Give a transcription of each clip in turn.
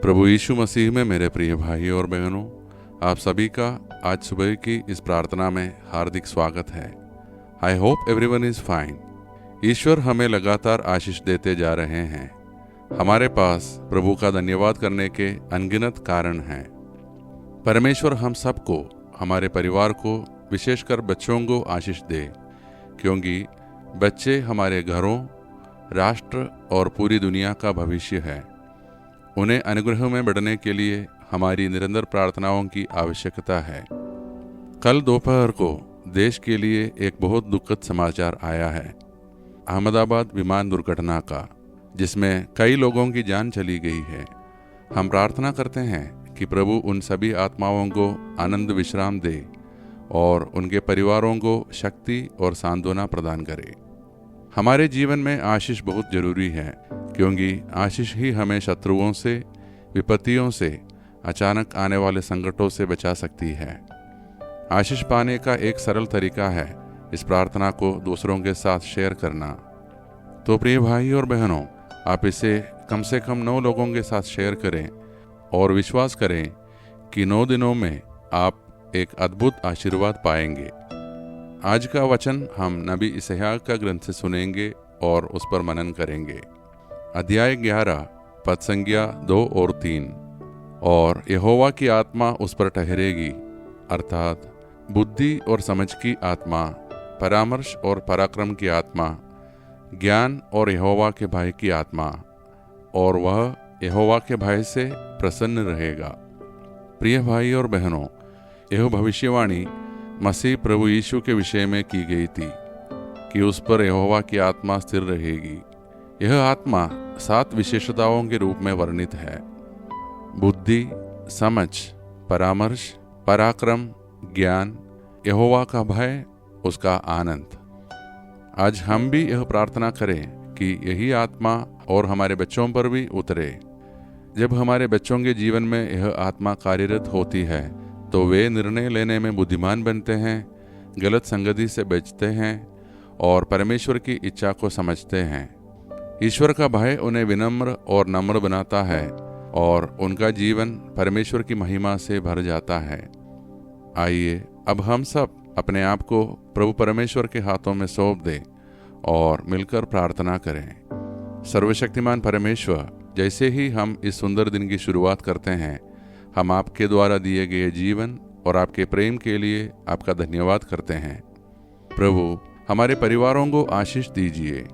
प्रभु यीशु मसीह में मेरे प्रिय भाई और बहनों, आप सभी का आज सुबह की इस प्रार्थना में हार्दिक स्वागत है। I hope everyone is fine. ईश्वर हमें लगातार आशीष देते जा रहे हैं। हमारे पास प्रभु का धन्यवाद करने के अनगिनत कारण हैं। परमेश्वर हम सबको, हमारे परिवार को, विशेषकर बच्चों को आशीष दे, क्योंकि बच्चे हमारे घरों, राष्ट्र और पूरी दुनिया का भविष्य है। उन्हें अनुग्रह में बढ़ने के लिए हमारी निरंतर प्रार्थनाओं की आवश्यकता है। कल दोपहर को देश के लिए एक बहुत दुखद समाचार आया है, अहमदाबाद विमान दुर्घटना का, जिसमें कई लोगों की जान चली गई है। हम प्रार्थना करते हैं कि प्रभु उन सभी आत्माओं को आनंद विश्राम दे और उनके परिवारों को शक्ति और सांत्वना प्रदान करे। हमारे जीवन में आशीष बहुत जरूरी है, क्योंकि आशीष ही हमें शत्रुओं से, विपत्तियों से, अचानक आने वाले संकटों से बचा सकती है। आशीष पाने का एक सरल तरीका है इस प्रार्थना को दूसरों के साथ शेयर करना। तो प्रिय भाई और बहनों, आप इसे कम से कम 9 लोगों के साथ शेयर करें और विश्वास करें कि 9 दिनों में आप एक अद्भुत आशीर्वाद पाएंगे। आज का वचन हम नबी यशायाह का ग्रंथ से सुनेंगे और उस पर मनन करेंगे। अध्याय 11 पद संज्ञा 2 और 3। और यहोवा की आत्मा उस पर ठहरेगी, अर्थात बुद्धि और समझ की आत्मा, परामर्श और पराक्रम की आत्मा, ज्ञान और यहोवा के भय की आत्मा, और वह यहोवा के भय से प्रसन्न रहेगा। प्रिय भाई और बहनों, यह भविष्यवाणी मसीह प्रभु यीशु के विषय में की गई थी कि उस पर यहोवा की आत्मा स्थिर रहेगी। यह आत्मा 7 विशेषताओं के रूप में वर्णित है: बुद्धि, समझ, परामर्श, पराक्रम, ज्ञान, यहोवा का भय, उसका आनंद। आज हम भी यह प्रार्थना करें कि यही आत्मा और हमारे बच्चों पर भी उतरे। जब हमारे बच्चों के जीवन में यह आत्मा कार्यरत होती है तो वे निर्णय लेने में बुद्धिमान बनते हैं, गलत संगति से बचते हैं और परमेश्वर की इच्छा को समझते हैं। ईश्वर का भय उन्हें विनम्र और नम्र बनाता है और उनका जीवन परमेश्वर की महिमा से भर जाता है। आइए अब हम सब अपने आप को प्रभु परमेश्वर के हाथों में सौंप दें और मिलकर प्रार्थना करें। सर्वशक्तिमान परमेश्वर, जैसे ही हम इस सुंदर दिन की शुरुआत करते हैं, हम आपके द्वारा दिए गए जीवन और आपके प्रेम के लिए आपका धन्यवाद करते हैं। प्रभु, हमारे परिवारों को आशीष दीजिए।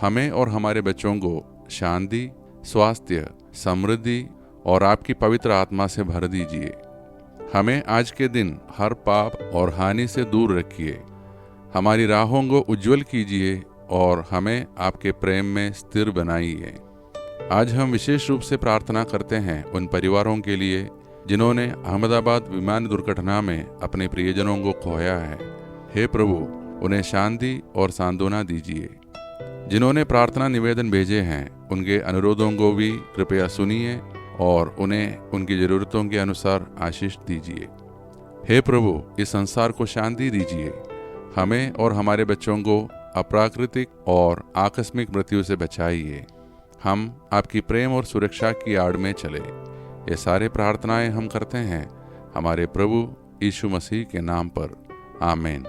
हमें और हमारे बच्चों को शांति, स्वास्थ्य, समृद्धि और आपकी पवित्र आत्मा से भर दीजिए। हमें आज के दिन हर पाप और हानि से दूर रखिए। हमारी राहों को उज्जवल कीजिए और हमें आपके प्रेम में स्थिर बनाइए। आज हम विशेष रूप से प्रार्थना करते हैं उन परिवारों के लिए जिन्होंने अहमदाबाद विमान दुर्घटना में अपने प्रियजनों को खोया है। हे प्रभु, उन्हें शांति और सांत्वना दीजिए। जिन्होंने प्रार्थना निवेदन भेजे हैं, उनके अनुरोधों को भी कृपया सुनिए और उन्हें उनकी ज़रूरतों के अनुसार आशीष दीजिए। हे प्रभु, इस संसार को शांति दीजिए। हमें और हमारे बच्चों को अप्राकृतिक और आकस्मिक मृत्यु से बचाइए। हम आपकी प्रेम और सुरक्षा की आड़ में चले। ये सारे प्रार्थनाएं हम करते हैं हमारे प्रभु यीशु मसीह के नाम पर, आमीन।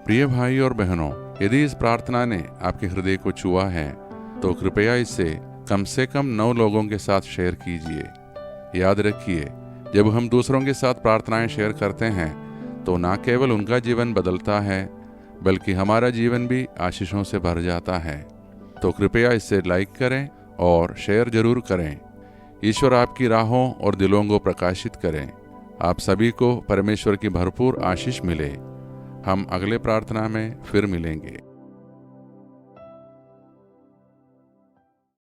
प्रिय भाई और बहनों, यदि इस प्रार्थना ने आपके हृदय को छुआ है तो कृपया इसे कम से कम 9 लोगों के साथ शेयर कीजिए। याद रखिए, जब हम दूसरों के साथ प्रार्थनाएं शेयर करते हैं तो न केवल उनका जीवन बदलता है, बल्कि हमारा जीवन भी आशीषों से भर जाता है। तो कृपया इसे लाइक करें और शेयर जरूर करें। ईश्वर आपकी राहों और दिलों को प्रकाशित करें। आप सभी को परमेश्वर की भरपूर आशीष मिले। हम अगले प्रार्थना में फिर मिलेंगे।